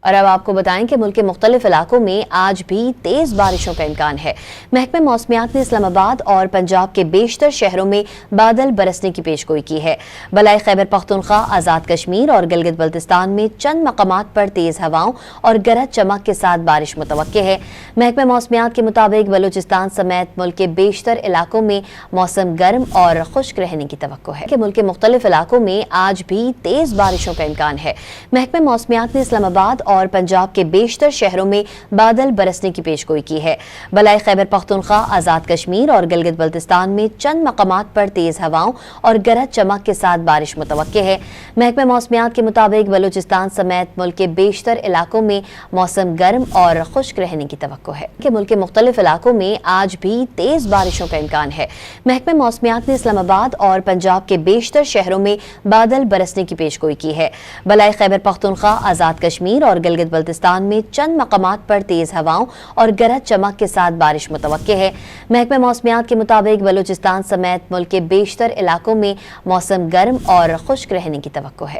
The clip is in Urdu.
اور اب آپ کو بتائیں کہ ملک کے مختلف علاقوں میں آج بھی تیز بارشوں کا امکان ہے۔ محکمہ موسمیات نے اسلام آباد اور پنجاب کے بیشتر شہروں میں بادل برسنے کی پیش گوئی کی ہے۔ بلائے خیبر پختونخوا، آزاد کشمیر اور گلگت بلتستان میں چند مقامات پر تیز ہواؤں اور گرج چمک کے ساتھ بارش متوقع ہے۔ محکمہ موسمیات کے مطابق بلوچستان سمیت ملک کے بیشتر علاقوں میں موسم گرم اور خشک رہنے کی توقع ہے کہ ملک کے مختلف علاقوں میں آج بھی تیز بارشوں کا امکان ہے۔ محکمہ موسمیات نے اسلام آباد اور پنجاب کے بیشتر شہروں میں بادل برسنے کی پیش گوئی کی ہے۔ بلائے خیبر پختونخوا، آزاد کشمیر اور گلگت بلتستان میں چند مقامات پر تیز ہواؤں اور گرج چمک کے ساتھ بارش متوقع ہے۔ محکمہ موسمیات کے مطابق بلوچستان سمیت ملک کے بیشتر علاقوں میں موسم گرم اور خشک رہنے کی توقع ہے کہ ملک کے مختلف علاقوں میں آج بھی تیز بارشوں کا امکان ہے۔ محکمہ موسمیات نے اسلام آباد اور پنجاب کے بیشتر شہروں میں بادل برسنے کی پیش گوئی کی ہے۔ بلائے خیبر پختونخوا، آزاد کشمیر اور گلگت بلتستان میں چند مقامات پر تیز ہواؤں اور گرج چمک کے ساتھ بارش متوقع ہے۔ محکمہ موسمیات کے مطابق بلوچستان سمیت ملک کے بیشتر علاقوں میں موسم گرم اور خشک رہنے کی توقع ہے۔